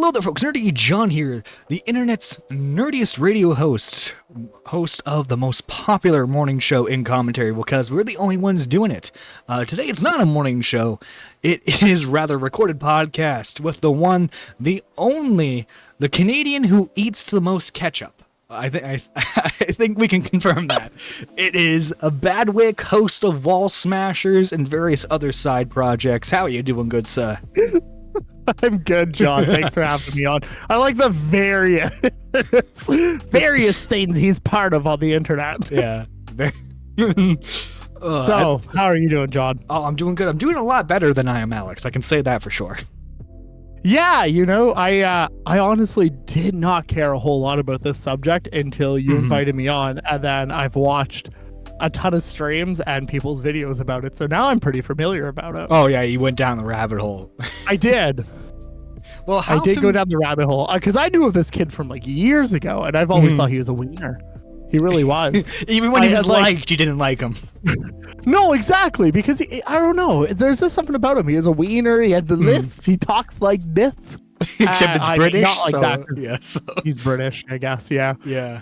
Hello there, folks. Nerdy John here, the internet's nerdiest radio host of the most popular morning show in commentary, because we're the only ones doing it. Today, it's not a morning show. It is rather a recorded podcast with the one, the only, the Canadian who eats the most ketchup. I think we can confirm that. It is a Badwick, host of Wall Smashers and various other side projects. How are you doing, good sir? I'm good, John. Thanks for having me on. I like the various things he's part of on the internet. Yeah. So, how are you doing, John? Oh, I'm doing good. I'm doing a lot better than ImAllexx. I can say that for sure. Yeah, I honestly did not care a whole lot about this subject until you invited me on, and then I've watched a ton of streams and people's videos about it, so now I'm pretty familiar about it. Oh yeah, you went down the rabbit hole. I did. Well, I did go down the rabbit hole because I knew of this kid from like years ago, and I've always thought he was a wiener. He really was. Even when he was liked, you didn't like him. No, exactly, because I don't know. There's just something about him. He is a wiener. He had the lisp. He talks like this. Except it's British. Not like so, that. Yeah, so. He's British, I guess. Yeah. Yeah.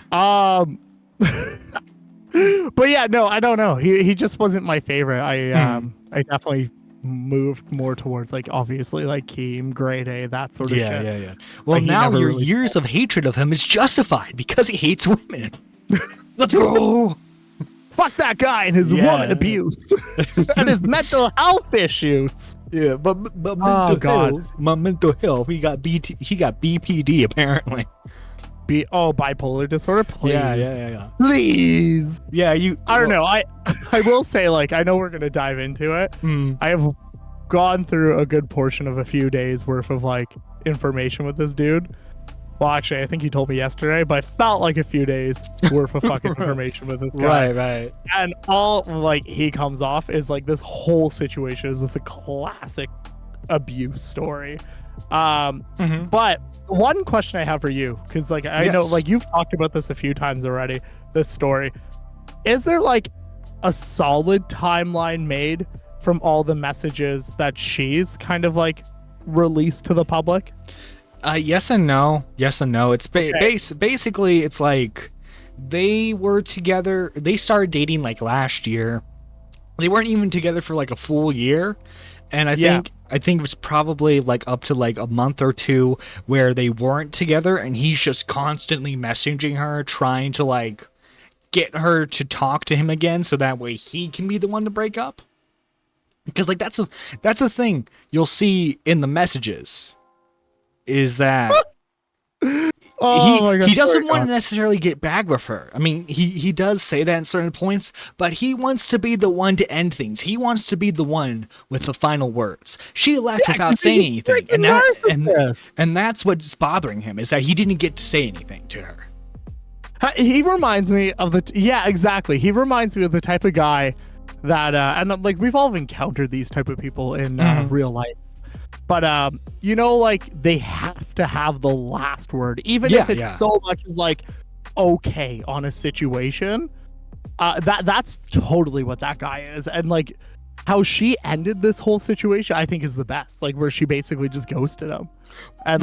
But yeah, no, I don't know. He just wasn't my favorite. I definitely moved more towards like obviously like Keem, Grade A, that sort of shit. Yeah. Well, now your years of hatred of him is justified because he hates women. Let's go. Fuck that guy and his woman abuse and his mental health issues. Yeah, but mental health, my mental health. He got BPD apparently. Bipolar disorder, please. Yeah. Please. Yeah, I don't know. I will say, like, I know we're gonna dive into it. I have gone through a good portion of a few days worth of like information with this dude. Well, actually, I think he told me yesterday, but it felt like a few days worth of fucking information with this guy. Right. And all like he comes off is like this whole situation is a classic abuse story. But one question I have for you, because like I know like you've talked about this a few times already, this story. Is there like a solid timeline made from all the messages that she's kind of like released to the public? Yes and no. It's basically it's like they were together. They started dating like last year. They weren't even together for like a full year. And I think it was probably like up to like a month or two where they weren't together, and he's just constantly messaging her, trying to like get her to talk to him again, so that way he can be the one to break up. Because like that's a thing you'll see in the messages, is that he doesn't want to necessarily get back with her. I mean, he does say that in certain points, but he wants to be the one to end things. He wants to be the one with the final words. She left without saying anything, and that's what's bothering him, is that he didn't get to say anything to her. He reminds me of exactly. He reminds me of the type of guy that, and like we've all encountered these type of people in real life. But, like they have to have the last word, even if it's so much as like, okay, on a situation. That's totally what that guy is. And like how she ended this whole situation, I think is the best. Like where she basically just ghosted him. And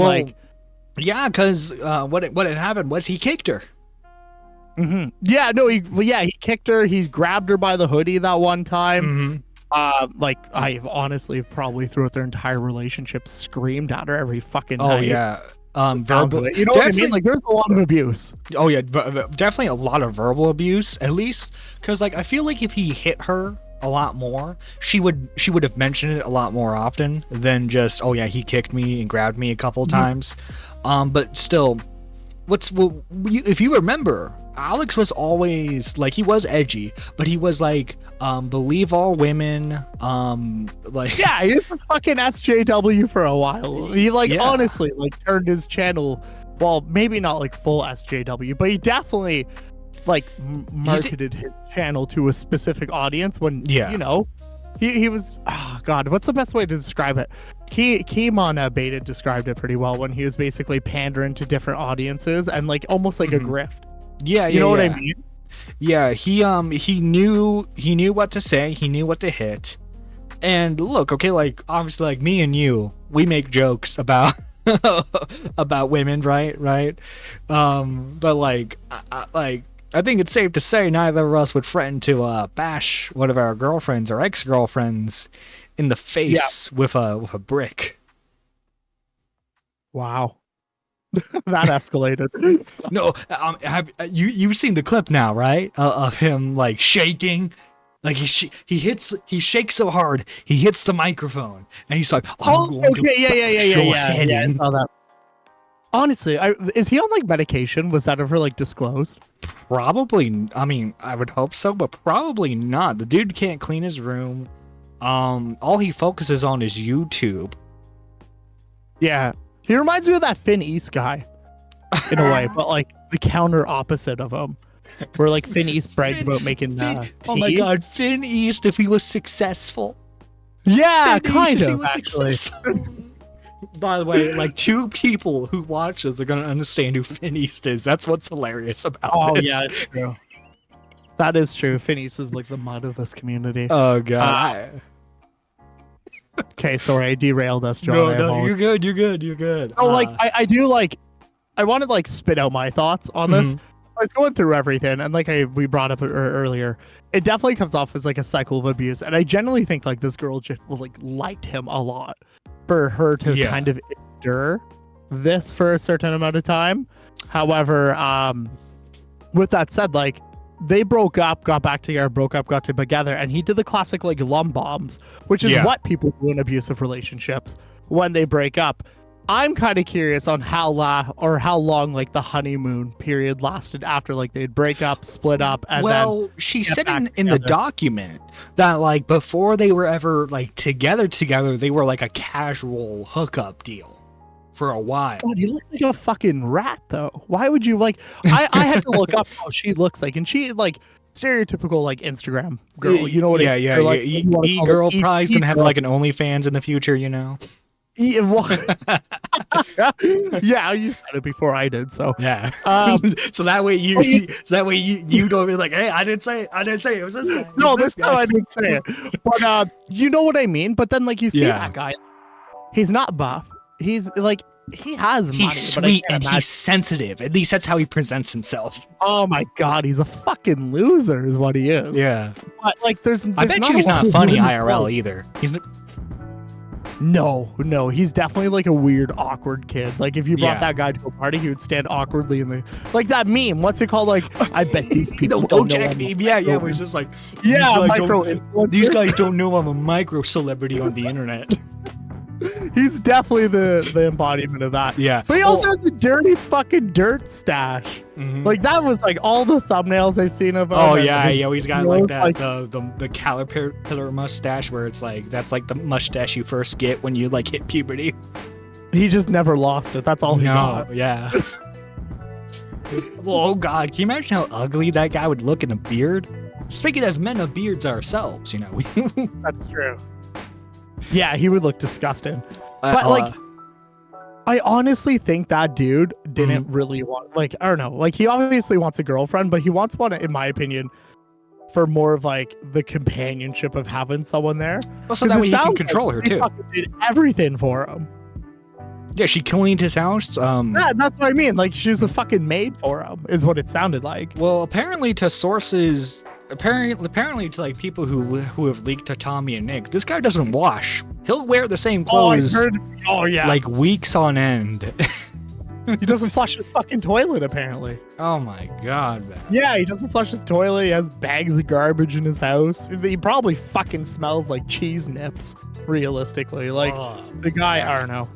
because what had happened was he kicked her. Yeah, no, he kicked her. He grabbed her by the hoodie that one time. Like I've honestly probably throughout their entire relationship screamed at her every fucking night. Oh yeah. Verbal, you know what I mean? Like there's a lot of abuse. Oh yeah, definitely a lot of verbal abuse, at least, because like I feel like if he hit her a lot more, she would have mentioned it a lot more often than just, oh yeah, he kicked me and grabbed me a couple times. But still, if you remember, Alex was always like, he was edgy, but he was like, believe all women, yeah, he was a fucking SJW for a while. He honestly like turned his channel, well, maybe not like full SJW, but he definitely like marketed his channel to a specific audience when he was, oh god, what's the best way to describe it? Keem Beta described it pretty well when he was basically pandering to different audiences and like almost like a grift. You know what I mean? Yeah, he knew what to say, he knew what to hit. And look, okay, like obviously like me and you, we make jokes about about women, right? Right. But like, I think it's safe to say neither of us would threaten to bash one of our girlfriends or ex-girlfriends in the face with a brick. Wow. That escalated. No, have you've seen the clip now, right? Of him like shaking, like he shakes so hard he hits the microphone, and he's like, "I'm going to bash your head I in." saw that. Honestly, is he on like medication? Was that ever like disclosed? Probably. I mean, I would hope so, but probably not. The dude can't clean his room. All he focuses on is YouTube. Yeah, he reminds me of that Finn East guy, in a way, but like the counter opposite of him, where like Finn East bragged about making. Oh my God, Finn East! If he was successful. Yeah, Finn kind East, of actually. By the way, like 2 people who watch this are gonna understand who Finn East is. That's what's hilarious about this. Yeah, it's true. That is true. Finn East is like the mud of this community. Oh God. Okay, sorry, I derailed us, John. No, you're good. You're good. So like, I do like, I want to like spit out my thoughts on this. I was going through everything, and like we brought up earlier, it definitely comes off as like a cycle of abuse, and I generally think like this girl just like liked him a lot for her to kind of endure this for a certain amount of time. However, with that said, like they broke up, got back together, got together, and he did the classic like lum bombs, which is what people do in abusive relationships when they break up. I'm kind of curious on how long like the honeymoon period lasted after like they'd break up, split up, and then she said in the document that like before they were ever like together, they were like a casual hookup deal for a while. God, he looks like a fucking rat though. Why would you like? I had to look up how she looks like, and she like stereotypical like Instagram girl. You know what? Yeah. Like, E-girl probably gonna have like an OnlyFans in the future. You know. Yeah, you said it before I did, so yeah. So that way you don't be like, hey, I didn't say it was this guy. No, this guy I didn't say it. But you know what I mean. But then like you see that guy, he's not buff. He's like he has money. He's sweet and he's sensitive. At least that's how he presents himself. Oh my God, he's a fucking loser, is what he is. Yeah. But like, there's I bet you he's not funny IRL either. He's. No, he's definitely like a weird, awkward kid. Like if you brought that guy to a party, he would stand awkwardly in the like that meme. What's it called? Like I bet these people don't know. Meme. Yeah, where he's just like, these guys don't know I'm a micro celebrity on the internet. He's definitely the embodiment of that. Yeah. But he also has the dirty fucking dirt stash. Mm-hmm. Like that was like all the thumbnails I've seen of him. Oh yeah, he's got like that like, the caterpillar mustache where it's like that's like the mustache you first get when you like hit puberty. He just never lost it. That's all he got. Yeah. Well, oh God, can you imagine how ugly that guy would look in a beard? Speaking as men of beards ourselves, you know. That's true. Yeah, he would look disgusting. But like, I honestly think that dude didn't really want, like, I don't know, like he obviously wants a girlfriend, but he wants one, in my opinion, for more of like the companionship of having someone there. Also, that way he can control her too. Did everything for him. Yeah, she cleaned his house. Yeah, that's what I mean. Like she was the fucking maid for him, is what it sounded like. Well, apparently to sources. Apparently to like people who have leaked to Tommy and Nick, this guy doesn't wash. He'll wear the same clothes like weeks on end. He doesn't flush his fucking toilet apparently. Oh my God, man. Yeah, he doesn't flush his toilet. He has bags of garbage in his house. He probably fucking smells like cheese nips, realistically. Like the guy, I don't know.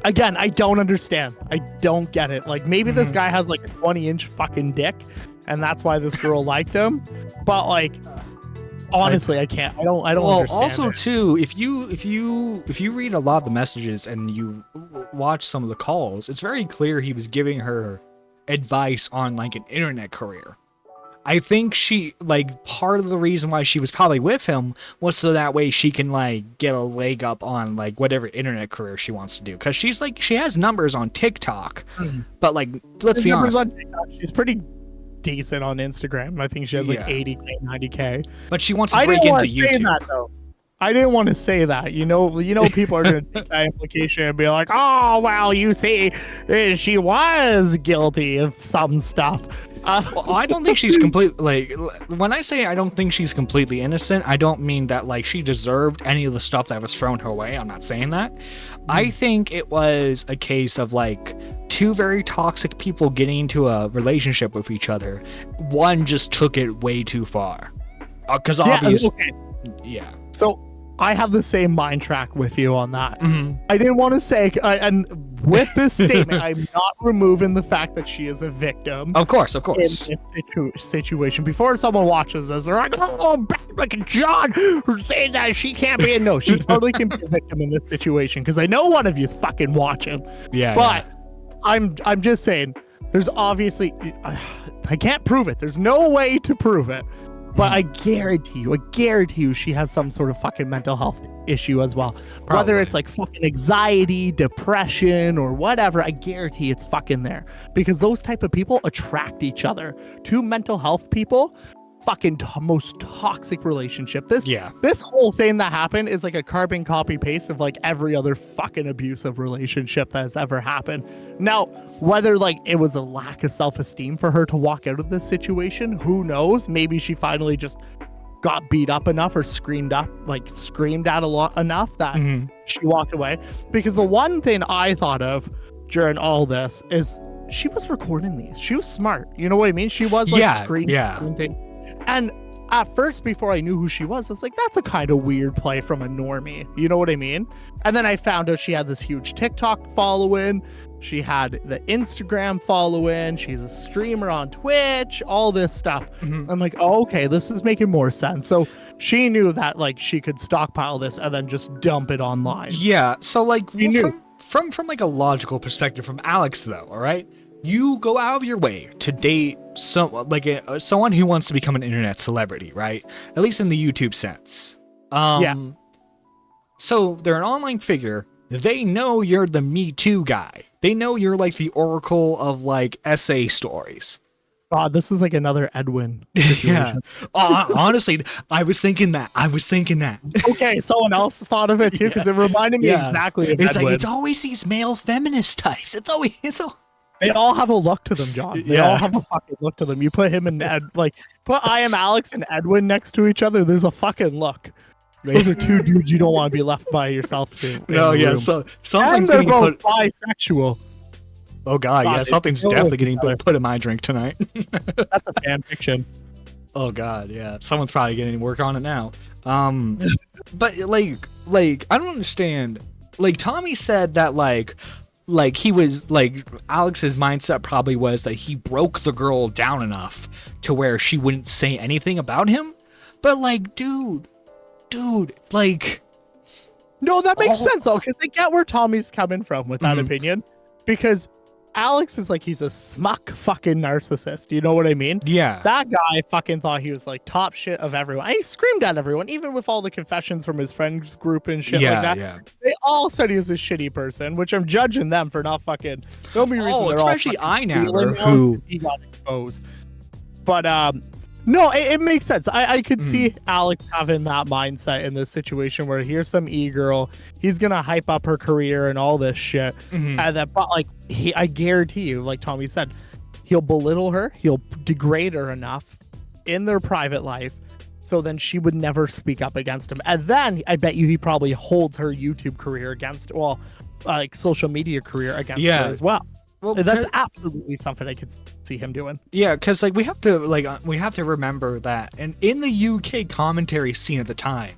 Again, I don't understand. I don't get it. Like maybe this guy has like a 20-inch fucking dick and that's why this girl liked him. But like, honestly, I can't. I don't understand. Also, too, if you read a lot of the messages and you watch some of the calls, it's very clear he was giving her advice on like an internet career. I think she like part of the reason why she was probably with him was so that way she can like get a leg up on like whatever internet career she wants to do. Because she's like she has numbers on TikTok, but like let's be honest, on TikTok, she's pretty decent on Instagram. I think she has like 80K, 90K. But she wants to break into YouTube. I didn't want to say that. People are going to take that implication and be like, "Oh, well, you see, she was guilty of some stuff." Well, I don't think she's completely, when I say I don't think she's completely innocent, I don't mean that, she deserved any of the stuff that was thrown her way. I'm not saying that. I think it was a case of, two very toxic people getting into a relationship with each other. One just took it way too far. Because obviously... Okay. Yeah. So, I have the same mind track with you on that. Mm-hmm. I didn't want to say, and with this statement, I'm not removing the fact that she is a victim. Of course. In this situation. Before someone watches this, they're like, "Oh, like John, who's saying that she can't be." No, she totally can be a victim in this situation because I know one of you is fucking watching. Yeah. But I'm just saying, there's obviously, I can't prove it. There's no way to prove it. But I guarantee you, she has some sort of fucking mental health issue as well. Probably. Whether it's fucking anxiety, depression, or whatever, I guarantee it's fucking there. Because those type of people attract each other. Two mental health people, fucking most toxic relationship. This whole thing that happened is like a carbon copy paste of every other fucking abusive relationship that has ever happened. Now, whether it was a lack of self-esteem for her to walk out of this situation, who knows? Maybe she finally just got beat up enough or screamed at a lot enough that she walked away. Because the one thing I thought of during all this is she was recording these. She was smart. You know what I mean? She was screenshotting. And at first, before I knew who she was, I was like, that's a kind of weird play from a normie. You know what I mean? And then I found out she had this huge TikTok following. She had the Instagram following. She's a streamer on Twitch, all this stuff. I'm like, oh, okay, this is making more sense. So she knew that she could stockpile this and then just dump it online. Yeah. So from a logical perspective from Alex though, all right? You go out of your way to date someone who wants to become an internet celebrity, right? At least in the YouTube sense. So they're an online figure. They know you're the Me Too guy. They know you're the oracle of essay stories. God, this is another Edwin situation. Yeah. Honestly, I was thinking that. Okay, someone else thought of it too because it reminded me exactly of Edwin. It's always these male feminist types. They all have a look to them, John. They all have a fucking look to them. You put him and put ImAllexx and Edwin next to each other. There's a fucking look. Those are two dudes you don't want to be left by yourself to. No, yeah. So something's getting put bisexual. Oh God, yeah. Something's definitely getting put in my drink tonight. That's a fan fiction. Oh God, yeah. Someone's probably getting work on it now. But I don't understand. Tommy said that he was Alex's mindset probably was that he broke the girl down enough to where she wouldn't say anything about him. But dude, no, that makes sense though, because I get where Tommy's coming from with that opinion, because Alex is he's a smuck fucking narcissist. You know what I mean? Yeah. That guy fucking thought he was top shit of everyone. He screamed at everyone, even with all the confessions from his friends group and shit like that. Yeah. They all said he was a shitty person, which I'm judging them for not fucking. The only reason they're especially all ImAllexx who he got exposed. But no, it makes sense. I could see Alex having that mindset in this situation where here's some e-girl, he's gonna hype up her career and all this shit, and that, but I guarantee you, like Tommy said, he'll belittle her, he'll degrade her enough in their private life, so then she would never speak up against him, and then I bet you he probably holds her YouTube career against, social media career against her as well. Well, that's absolutely something I could see him doing. Yeah, because we have to remember that, and in the UK commentary scene at the time,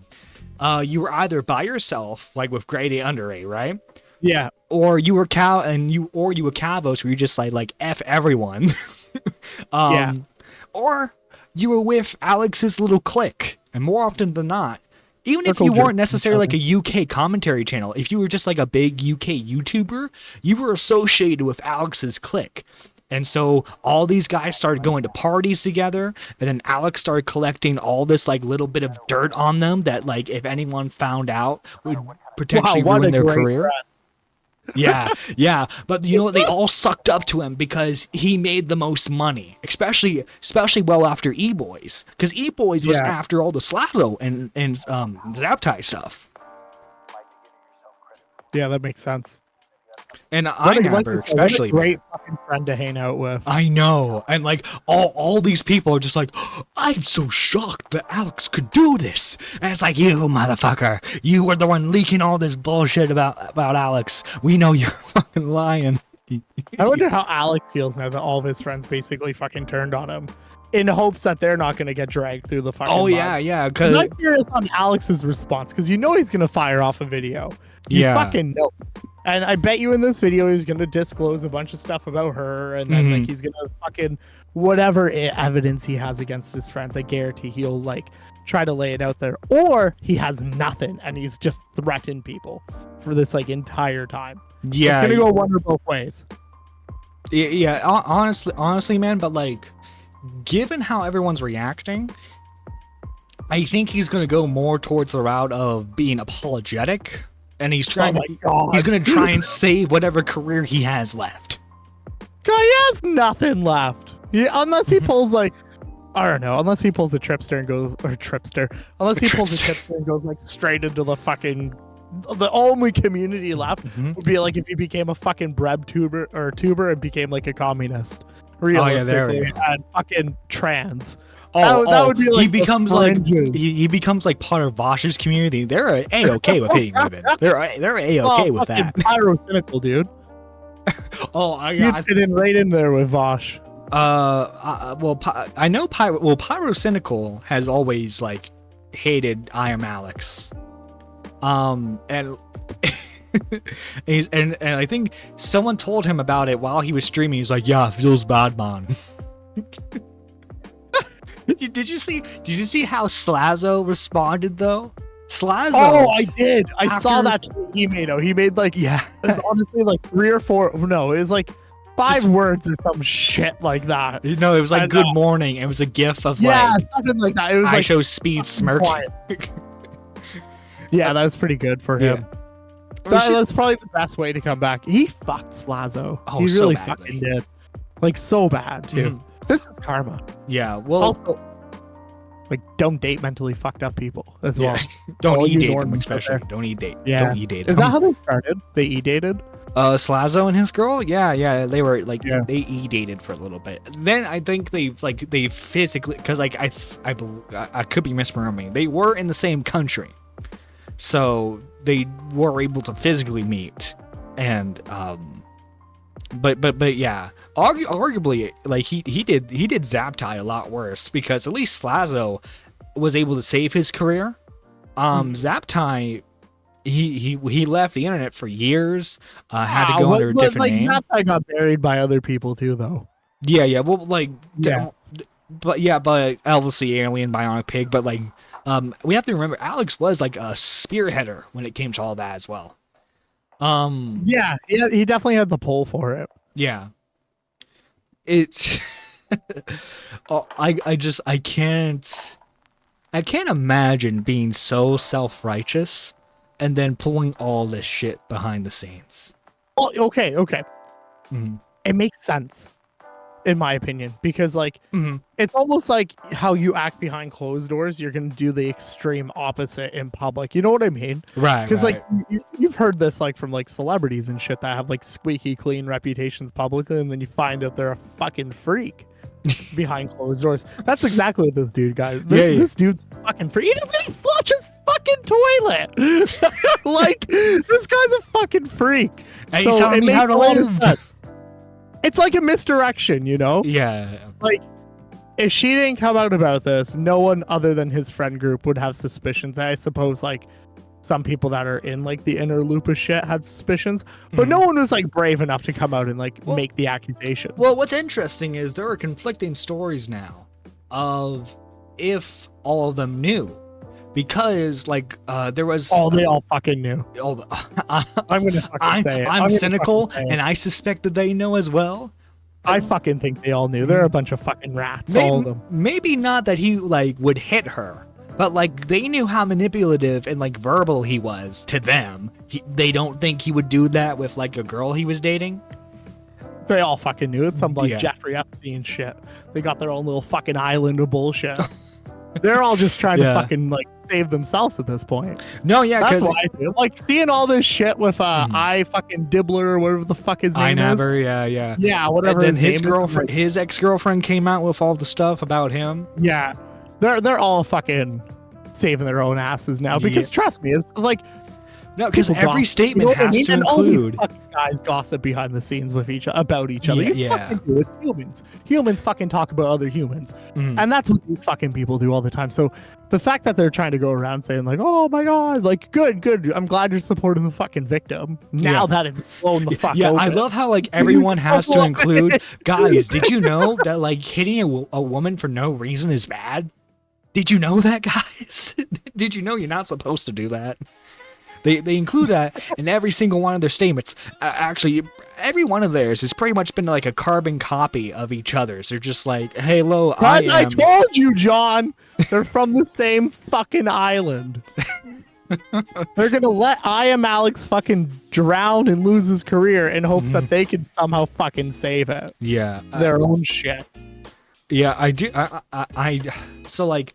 you were either by yourself, with grade A under A, right? Yeah. Or you were Cavos, where you just like F everyone. Or you were with Alex's little clique, and more often than not, even if you weren't necessarily a UK commentary channel, if you were just a big UK YouTuber, you were associated with Alex's clique. And so all these guys started going to parties together, and then Alex started collecting all this little bit of dirt on them that if anyone found out would potentially ruin their career. Yeah, yeah, but you know what? They all sucked up to him because he made the most money, especially well after E-Boys, because E-Boys was after all the Slazo and Zaptai stuff. Yeah, that makes sense. And IMAllexx especially. What a great fucking friend to hang out with. I know, and like all these people are just like, I'm so shocked that Alex could do this. And it's like, you motherfucker, you were the one leaking all this bullshit about Alex. We know you're fucking lying. I wonder how Alex feels now that all of his friends basically fucking turned on him, in hopes that they're not going to get dragged through the fucking. Oh yeah. Because I'm curious on Alex's response, because you know he's going to fire off a video. You fucking know. And I bet you in this video he's going to disclose a bunch of stuff about her, and then like he's going to fucking whatever evidence he has against his friends. I guarantee he'll like try to lay it out there, or he has nothing and he's just threatened people for this like entire time. Yeah, it's going to go one or both ways. Yeah, honestly, man, but like, given how everyone's reacting, I think he's going to go more towards the route of being apologetic. And he's trying. He's gonna try and save whatever career he has left. Guy has nothing left. Yeah, unless he pulls like, I don't know. Unless he pulls a tripster and goes, or tripster. Unless he pulls a tripster and goes like straight into the fucking. The only community left would be like if he became a fucking Breb tuber and became like a communist. Realistically, and fucking trans. That would be like he becomes like part of Vosh's community. They're A-okay with hitting women. They're A-okay with that. Pyrocynical, dude. You'd fit in right in there with Vosh. I know Pyrocynical has always like hated ImAllexx. And and I think someone told him about it while he was streaming. He's like, yeah, feels bad, man. Did you see how Slazo responded though? Slazo. Oh, I did. I saw that tweet he made. He made like, it was honestly like 3 or 4. No, it was like 5 words or some shit like that. No, it was like good morning. It was a gif of something like that. It was I show speed smirking. Yeah, that was pretty good for him. That's probably the best way to come back. He fucked Slazo. Oh, he really fucking did. Like so bad too. This is karma. Yeah, well... Also, like, don't date mentally fucked up people as well. Don't e-date them, especially. Don't e-date. Yeah. Don't e-date them. Is that how they started? They e-dated? Slazo and his girl? Yeah. They were, like, they e-dated for a little bit. Then I think they physically... Because, like, I could be misremembering. They were in the same country. So, they were able to physically meet. And, But yeah, arguably, like he did Zaptai a lot worse, because at least Slazo was able to save his career. Zaptai, he left the internet for years. Had to go under a different name. Zaptai got buried by other people too, though. Yeah. Well, like, but obviously Alien, Bionic Pig. But like, we have to remember Alex was like a spearheader when it came to all that as well. Yeah, he definitely had the pull for it. Yeah. It's I can't imagine being so self-righteous and then pulling all this shit behind the scenes. Oh, okay. It makes sense, in my opinion, because like it's almost like how you act behind closed doors, you're gonna do the extreme opposite in public. You know what I mean? Right. Because like you've heard this like from like celebrities and shit that have like squeaky clean reputations publicly, and then you find out they're a fucking freak behind closed doors. That's exactly what this dude got. This dude's fucking freak. He doesn't even flush his fucking toilet. Like, this guy's a fucking freak. And he's telling me how to live. It's like a misdirection, you know? Yeah. Like, if she didn't come out about this, no one other than his friend group would have suspicions. I suppose, like, some people that are in, like, the inner loop of shit had suspicions. But no one was, like, brave enough to come out and, like, make the accusation. Well, what's interesting is there are conflicting stories now of if all of them knew. Because, like, there was... Oh, they all fucking knew. I'm going to fucking say it. I'm cynical, and I suspect that they know as well. I fucking think they all knew. They're a bunch of fucking rats, all of them. Maybe not that he, like, would hit her, But like they knew how manipulative and like verbal he was to them. They don't think he would do that with like a girl he was dating. They all fucking knew it. Some like Jeffrey Epstein shit. They got their own little fucking island of bullshit. They're all just trying to fucking like save themselves at this point. No, yeah, that's why I feel like seeing all this shit with I fucking Dibbler or whatever the fuck his name is. Yeah, whatever. And then his girlfriend, his ex-girlfriend, came out with all the stuff about him. Yeah, they're all fucking saving their own asses now because trust me, it's like. No, because every statement has to include. All these fucking guys gossip behind the scenes with about each other. Fucking do. It's humans. Humans fucking talk about other humans, and that's what these fucking people do all the time. So the fact that they're trying to go around saying like, "Oh my god," like, good. I'm glad you're supporting the fucking victim. Now that it's blown the fuck open. I love how like everyone has to include. Guys, did you know that like hitting a woman for no reason is bad? Did you know that, guys? Did you know you're not supposed to do that? They include that in every single one of their statements. Actually, every one of theirs has pretty much been like a carbon copy of each other's. They're just like, hey, hello, I told you, John. They're from the same fucking island. They're going to let ImAllexx fucking drown and lose his career in hopes that they can somehow fucking save it. Yeah. Their own shit. Yeah, I do. So like...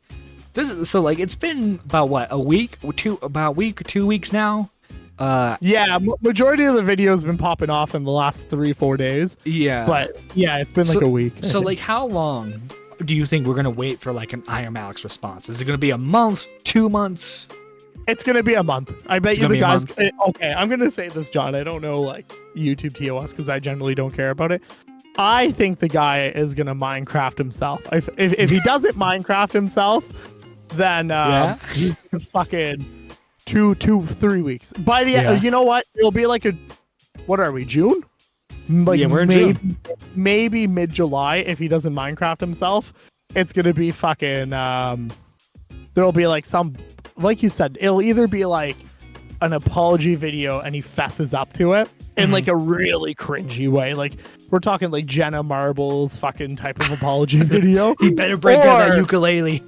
it's been about what, a week or 2 weeks now. Majority of the video has been popping off in the last 3-4 days. Yeah, but it's been like a week. So like, how long do you think we're gonna wait for like an ImAllexx response? Is it gonna be a month, 2 months? It's gonna be a month. I bet you the guys. Okay, I'm gonna say this, John. I don't know like YouTube TOS because I generally don't care about it. I think the guy is gonna Minecraft himself. If he doesn't Minecraft himself, then he's fucking 3 weeks. By the end, you know what? It'll be like what are we, June? Like we're in June. Maybe mid-July if he doesn't Minecraft himself. It's gonna be fucking there'll be like some, like you said, it'll either be like an apology video and he fesses up to it in like a really cringy way. Like we're talking like Jenna Marbles fucking type of apology video. He better break out that ukulele.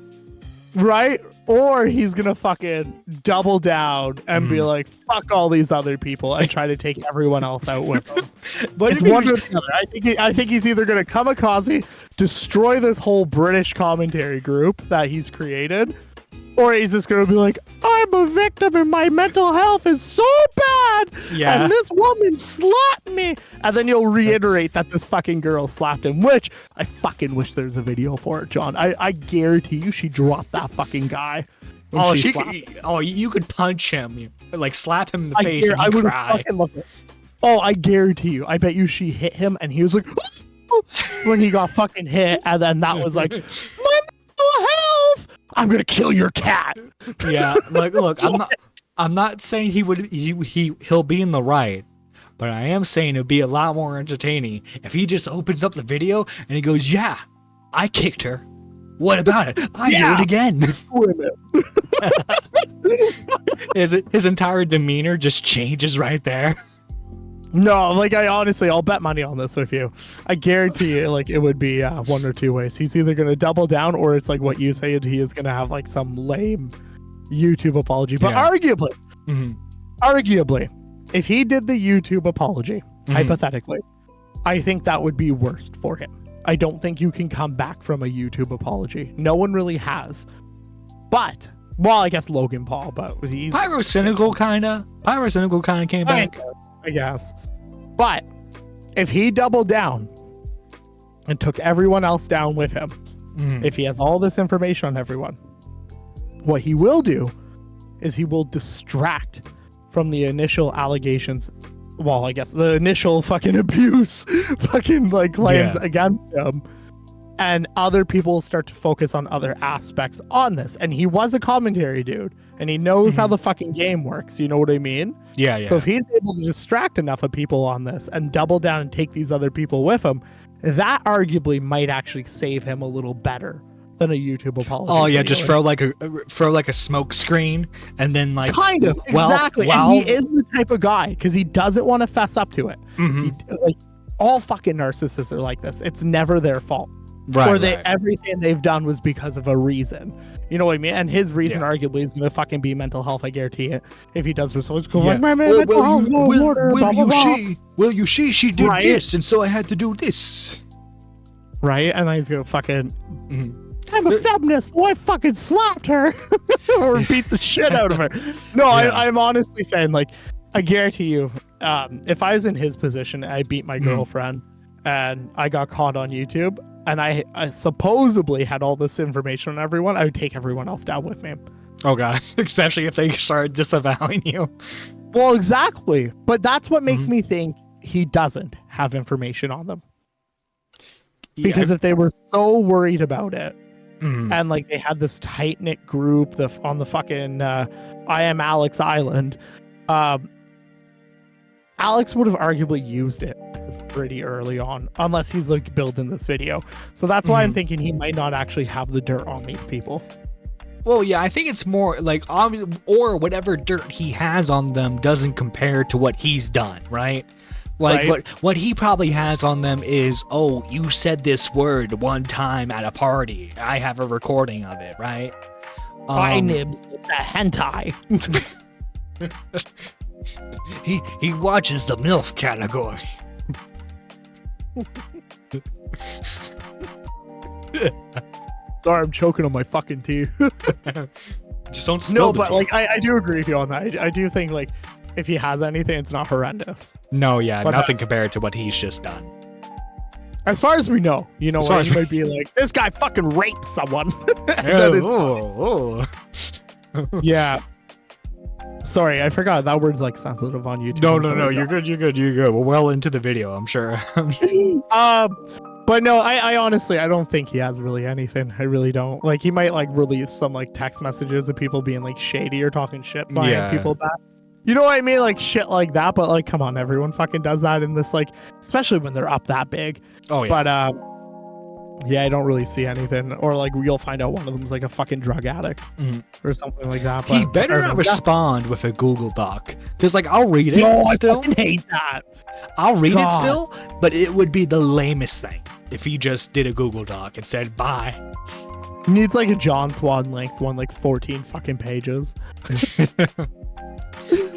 Right? Or he's gonna fucking double down and be like, fuck all these other people and try to take everyone else out with him. But it's one or the other. I think he's either gonna kamikaze, destroy this whole British commentary group that he's created, or he's just gonna be like, I'm a victim and my mental health is so bad. And this woman slapped me. And then you'll reiterate that this fucking girl slapped him, which I fucking wish there's a video for it, John. I guarantee you she dropped that fucking guy. You could punch him, like slap him in the face and he'd cry. I guarantee you. I bet you she hit him and he was like, when he got fucking hit. And then that was like, my mental health. I'm gonna kill your cat. Yeah, like look, I'm not saying he'll be in the right, but I am saying it'd be a lot more entertaining if he just opens up the video and he goes, "Yeah, I kicked her. What about it? I do it again." His entire demeanor just changes right there. No, like I'll bet money on this with you. I guarantee you, like it would be one or two ways. He's either gonna double down, or it's like what you said. He is gonna have like some lame YouTube apology. But arguably, if he did the YouTube apology, hypothetically, I think that would be worst for him. I don't think you can come back from a YouTube apology. No one really has. But I guess Logan Paul, but he's Pyrocynical kind of came back. I guess. But if he doubled down and took everyone else down with him, if he has all this information on everyone, what he will do is he will distract from the initial allegations. Well, I guess the initial fucking abuse fucking like claims against him. And other people will start to focus on other aspects on this. And he was a commentary dude. And he knows how the fucking game works. You know what I mean? Yeah. So if he's able to distract enough of people on this and double down and take these other people with him, that arguably might actually save him a little better than a YouTube apology. Oh yeah, just throw like a smoke screen and then like kind of exactly. And he is the type of guy because he doesn't want to fess up to it. Like all fucking narcissists are like this. It's never their fault. Right. or right. everything they've done was because of a reason. You know what I mean? And his reason Yeah. arguably is going to fucking be mental health. I guarantee it. If he does results, go Yeah. like, my mental health's no order, blah, blah, blah. She did Right. this, and so I had to do this. Right? And then he's going to fucking, Mhm. I'm a feminist, so I fucking slapped her or beat the shit out of her. No, Yeah. I'm honestly saying, like, I guarantee you, if I was in his position, I beat my girlfriend and I got caught on YouTube and I supposedly had all this information on everyone, I would take everyone else down with me. Oh god, especially if they start disavowing you. Well, exactly. But that's what makes me think he doesn't have information on them. Because if they were so worried about it, and like they had this tight knit group on the fucking ImAllexx island, Alex would have arguably used it pretty early on, unless he's like building this video. So that's why I'm thinking he might not actually have the dirt on these people. Well, yeah, I think it's more like or whatever dirt he has on them doesn't compare to what he's done, right? Like what he probably has on them is, oh, you said this word one time at a party. I have a recording of it, right? Hi, Nibs. It's a hentai. He watches the MILF category. Sorry, I'm choking on my fucking tea. Just don't spill No, the but tea. like I do agree with you on that. I do think like if he has anything, it's not horrendous. No, yeah, but, nothing compared to what he's just done. As far as we know, you know, As far what, as you might be like, this guy fucking raped someone. And Yeah, then it's- yeah. Sorry, I forgot that word's like sensitive on YouTube. No, you're good. We're well into the video, I'm sure. But no, I honestly, I don't think he has really anything. I really don't. Like, he might like release some like text messages of people being like shady or talking shit behind people back. You know what I mean? Like shit like that. But like, come on, everyone fucking does that in this, like, especially when they're up that big. Oh yeah. But yeah, I don't really see anything. Or like, you'll find out one of them's like a fucking drug addict or something like that. But He better not respond with a Google Doc, because like I'll read it still. I fucking hate that. I'll read it still, but it would be the lamest thing if he just did a Google Doc and said bye. Needs like a John Swan length one, like 14 fucking pages.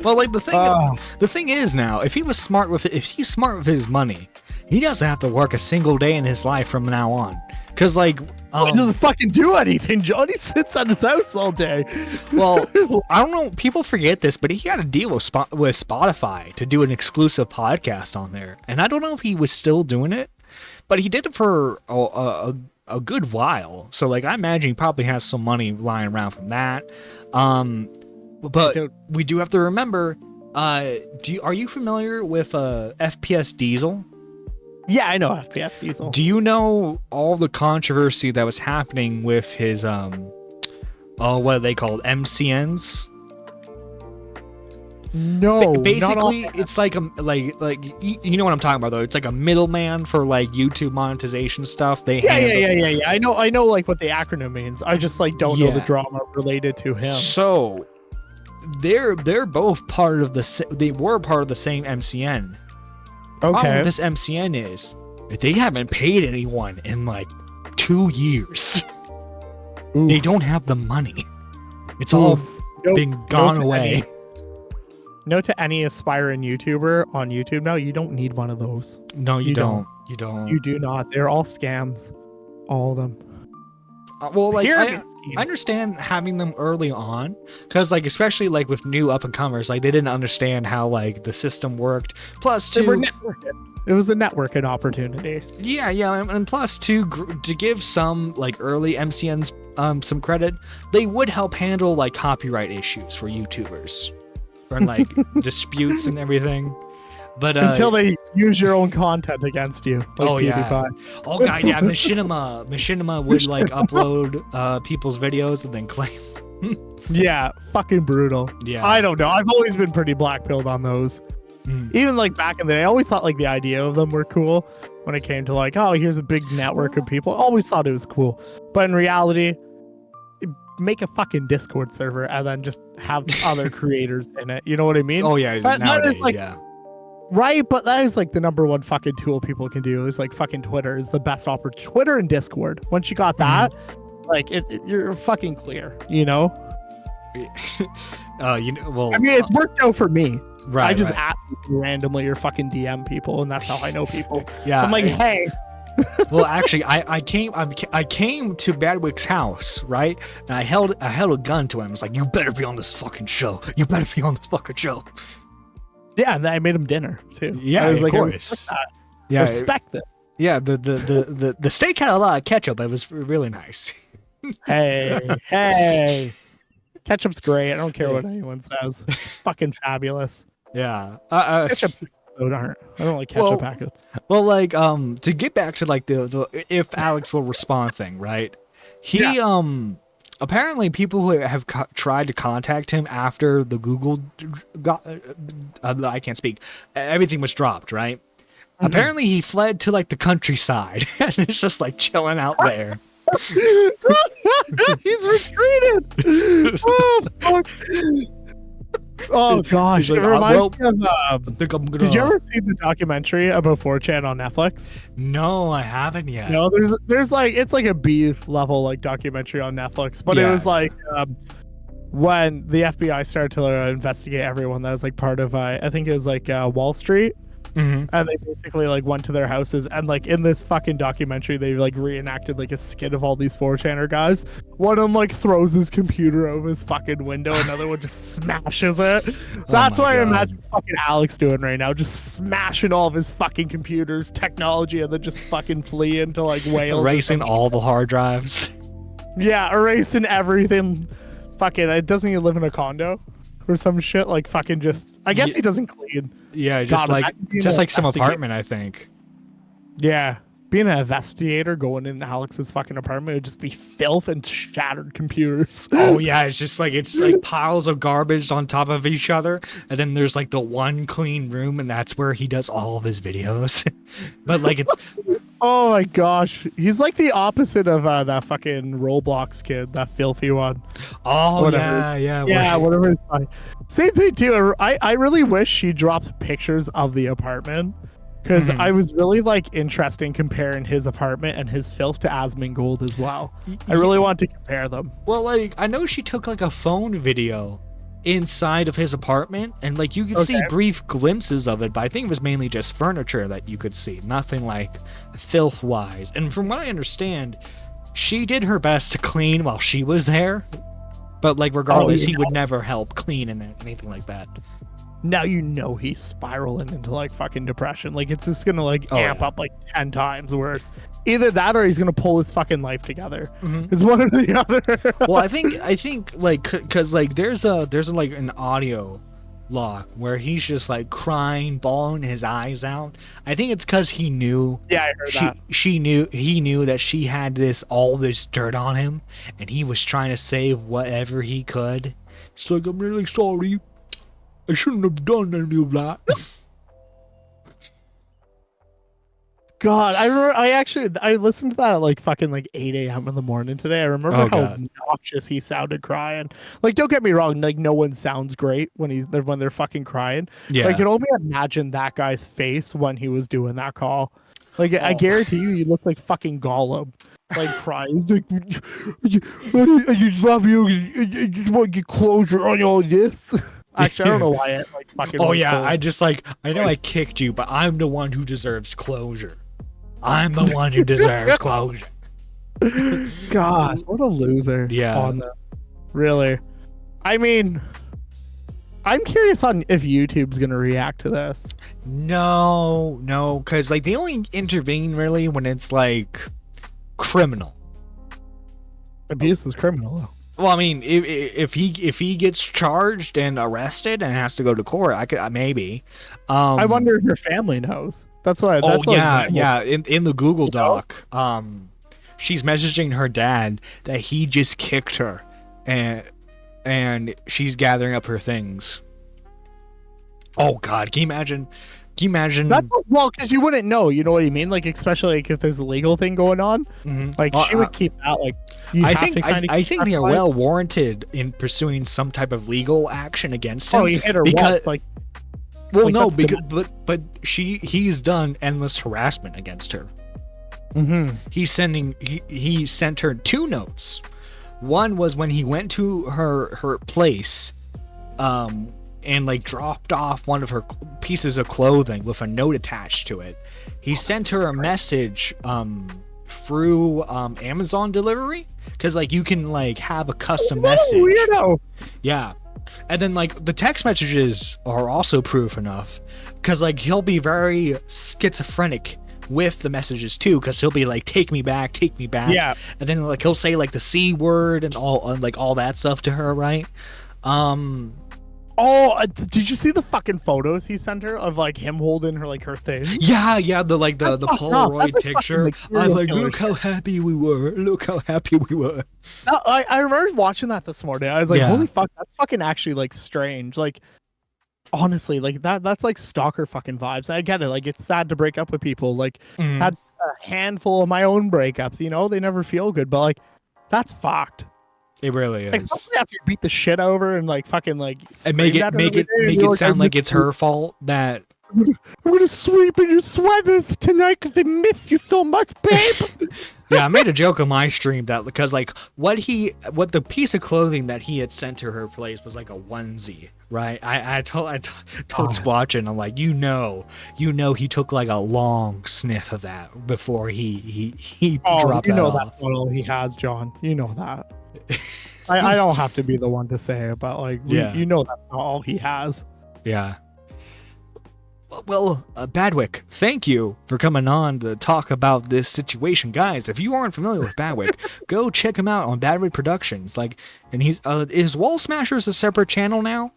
Well, like the thing is now, if he's smart with his money, he doesn't have to work a single day in his life from now on. Cause like he doesn't fucking do anything. Johnny sits at his house all day. Well, I don't know. People forget this, but he had a deal with Spotify to do an exclusive podcast on there, and I don't know if he was still doing it, but he did it for a good while. So like, I imagine he probably has some money lying around from that. But we do have to remember. Are you familiar with FPS Diesel? Yeah, I know FPS Diesel. Do you know all the controversy that was happening with his what are they called, MCNs? No, basically it's like you know what I'm talking about though. It's like a middleman for like YouTube monetization stuff. Yeah. I know like what the acronym means. I just like don't know the drama related to him. So they're both part of they were part of the same MCN. Okay. Problem with this MCN is they haven't paid anyone in like 2 years. They don't have the money. It's all been gone away. No to any aspiring YouTuber on YouTube now, you don't need one of those. No, you don't. You don't. You do not. They're all scams. All of them. Well, like I understand having them early on, because like especially like with new up and comers, like they didn't understand how like the system worked. Plus, they were networking. It was a networking opportunity. Yeah, and plus to give some like early MCNs some credit, they would help handle like copyright issues for YouTubers, and like disputes and everything. But until they use your own content against you. Like oh PewDiePie. Yeah. Oh god, yeah. Machinima would like upload people's videos and then claim. Yeah, fucking brutal. Yeah. I don't know. I've always been pretty black-pilled on those. Even like back in the day, I always thought like the idea of them were cool when it came to like, oh, here's a big network of people. I always thought it was cool. But in reality, make a fucking Discord server and then just have other creators in it. You know what I mean? Oh yeah, nowadays, like, yeah. Right, but that is like the number one fucking tool people can do is like fucking Twitter is the best opportunity. Twitter and Discord. Once you got that, like you're fucking clear, you know? Well, I mean, it's worked out for me. right. I just right. at people randomly or fucking DM people, and that's how I know people. Yeah. I'm like, hey. Well, actually, I came to Badwick's house, right? And I held a gun to him. I was like, "You better be on this fucking show. You better be on this fucking show." Yeah, and then I made him dinner too. Yeah, I was of like, course. I respect it. Yeah, the steak had a lot of ketchup. It was really nice. Hey. Ketchup's great. I don't care what anyone says. It's fucking fabulous. Yeah. Ketchup aren't. I don't like ketchup packets. Well, like to get back to like the if Alex will respond thing, right? He apparently people who have tried to contact him after the Google got I can't speak. Everything was dropped, right? Apparently he fled to like the countryside and it's just like chilling out there. He's retreated. Oh fuck. Oh gosh, Like, it reminds me of. I think I'm gonna... Did you ever see the documentary about 4chan on Netflix? No, I haven't yet. No, there's like it's like a B level like documentary on Netflix, but it was like when the FBI started to investigate everyone that was like part of I think it was like Wall Street. And they basically like went to their houses and like in this fucking documentary they like reenacted like a skit of all these 4chaner guys. One of them like throws his computer over his fucking window, another one just smashes it. That's what I imagine fucking Alex doing right now, just smashing all of his fucking computers, technology, and then just fucking flee into like Wales. Erasing all the hard drives. Yeah, erasing everything. Fucking, doesn't he live in a condo? Or some shit, like fucking just. I guess he doesn't clean. Yeah, just God, like some apartment, I think. Yeah, being an investigator going in Alex's fucking apartment would just be filth and shattered computers. Oh yeah, it's like piles of garbage on top of each other, and then there's like the one clean room, and that's where he does all of his videos. But like it's. Oh my gosh, he's like the opposite of that fucking Roblox kid, that filthy one. Oh whatever. yeah. Whatever. It's fine. Same thing too. I really wish she dropped pictures of the apartment because I was really like interested in comparing his apartment and his filth to Asmongold as well. I really want to compare them. Well, like I know she took like a phone video inside of his apartment, and like you could see brief glimpses of it, but I think it was mainly just furniture that you could see, nothing like filth wise. And from what I understand, she did her best to clean while she was there, but like regardless, he would never help clean and anything like that. Now you know he's spiraling into like fucking depression. Like it's just gonna like amp up like 10 times worse. Either that or he's gonna pull his fucking life together. It's one or the other. Well, I think like because like there's like an audio log where he's just like crying, bawling his eyes out. I think it's because he knew. Yeah, I heard that. He knew that she had all this dirt on him, and he was trying to save whatever he could. It's like, I'm really sorry. I shouldn't have done any of that. God, I listened to that at like fucking like 8 a.m. in the morning today. I remember how obnoxious he sounded crying. Like, don't get me wrong, like no one sounds great when they're fucking crying. Yeah. I can only imagine that guy's face when he was doing that call. Like, I guarantee you look like fucking Gollum. Like crying, like, I love you. I just want to get closure on all this. Actually, I don't know why it like fucking. Oh yeah, I know I kicked you, but I'm the one who deserves closure. I'm the one who deserves closure. God, what a loser. Yeah. Really. I mean, I'm curious on if YouTube's gonna react to this. No, because like they only intervene really when it's like criminal. Abuse is criminal though. Well, I mean, if he gets charged and arrested and has to go to court, I could maybe. I wonder if your family knows. That's why. Yeah. In the Google Doc, she's messaging her dad that he just kicked her, and she's gathering up her things. Oh God, can you imagine? That's well, because you wouldn't know. You know what I mean? Like, especially like, if there's a legal thing going on. Like, she would keep that. Like, I think they are well warranted in pursuing some type of legal action against him. Oh, you hit her because once, like. Well, Like, no, that's the- because he's done endless harassment against her. Mhm. He sent her 2 notes. One was when he went to her place, and like dropped off one of her pieces of clothing with a note attached to it. He sent her a message through Amazon delivery, because like you can like have a custom message. Weirdo. Yeah. And then like the text messages are also proof enough, because like he'll be very schizophrenic with the messages too, because he'll be like, take me back, Yeah. and then like he'll say like the C word and all that stuff to her, right? Did you see the fucking photos he sent her of like him holding her, like her thing? Yeah, the Polaroid That's picture. like I was like, serial look how happy we were. I remember watching that this morning. I was like, Yeah. holy fuck, that's fucking actually like strange. Like, honestly, like that's like stalker fucking vibes. I get it. Like, it's sad to break up with people. Like, Mhm. had a handful of my own breakups. You know, they never feel good, but like, that's fucked. It really Like, is. especially after you beat the shit over and like fucking like And make screamed at her it every day, and you're sound I like miss it's you. her fault that. I'm gonna sleep in your sweaters tonight because I miss you so much, babe. Yeah, I made a joke on my stream that because like what the piece of clothing that he had sent to her place was like a onesie, right? I told Squatch, and I'm like, you know he took like a long sniff of that before he dropped you know that off. that's not all he has, John. You know that. I don't have to be the one to say it, but like, Yeah. you know that's not all he has. Yeah. Well, Badwick, thank you for coming on to talk about this situation, guys. If you aren't familiar with Badwick, go check him out on Badwick Productions. Like, and he's is Wall Smashers a separate channel now?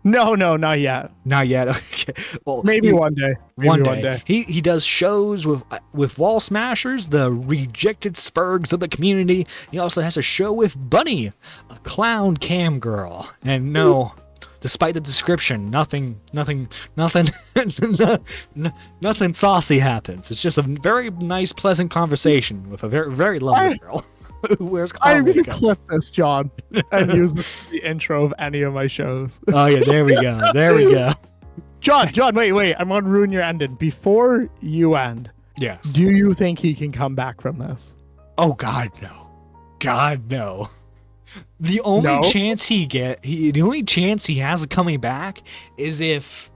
No, not yet. Not yet. Okay. Well, Maybe one day. Maybe One day. He does shows with Wall Smashers, the rejected spurgs of the community. He also has a show with Bunny, a clown cam girl. And no, despite the description, nothing nothing saucy happens. It's just a very nice, pleasant conversation with a very, very lovely girl who wears I'm clown gonna makeup. clip this, John, and use this for the intro of any of my shows. Oh yeah, there we go. There we go. John, wait. I'm gonna ruin your ending. Before you end, Yes. do you think he can come back from this? Oh God, no. God, no. The only No? chance the only chance he has of coming back is if,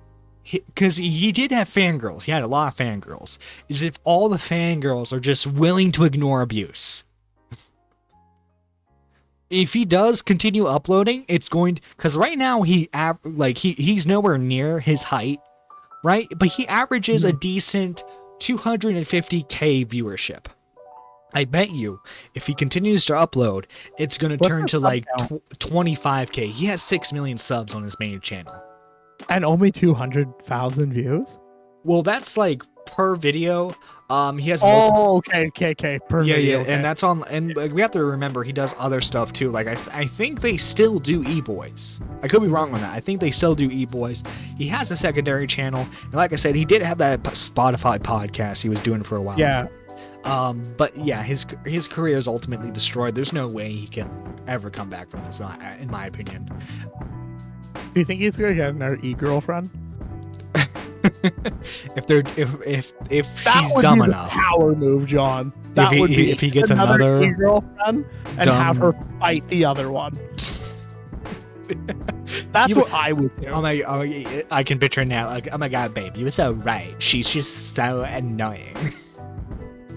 because he did have fangirls. He had a lot of fangirls. Is if all the fangirls are just willing to ignore abuse. If he does continue uploading, it's going to, because right now he's nowhere near his height, right? But he averages a decent 250K viewership. I bet you, if he continues to upload, it's going to What's turn the to sub like count? 25K. He has 6 million subs on his main channel. And only 200,000 views? Well, that's like per video. He has Oh, okay. Per yeah, video, yeah, okay. and that's on. And like, we have to remember he does other stuff too. Like I think they still do E-Boys. I could be wrong on that. I think they still do E-Boys. He has a secondary channel, and like I said, he did have that Spotify podcast he was doing for a while. Yeah. But yeah, his career is ultimately destroyed. There's no way he can ever come back from this, in my opinion. Do you think he's gonna get another e-girlfriend? if That she's would dumb be the enough. power move, John. That would be if he gets another e-girlfriend and dumb- have her fight the other one. That's what I would do. I can picture it now. Like, oh my god, babe, you were so right. She's just so annoying.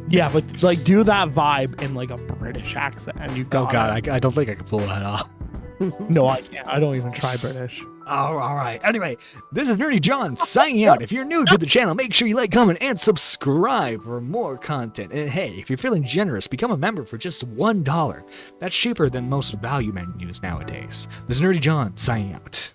Yeah, but like do that vibe in like a British accent, and you Oh got god, I don't think I can pull that off. No, I can't. I don't even try British. Oh, all right. Anyway, this is Nerdy John signing out. If you're new to the channel, make sure you like, comment, and subscribe for more content. And hey, if you're feeling generous, become a member for just $1. That's cheaper than most value menus nowadays. This is Nerdy John signing out.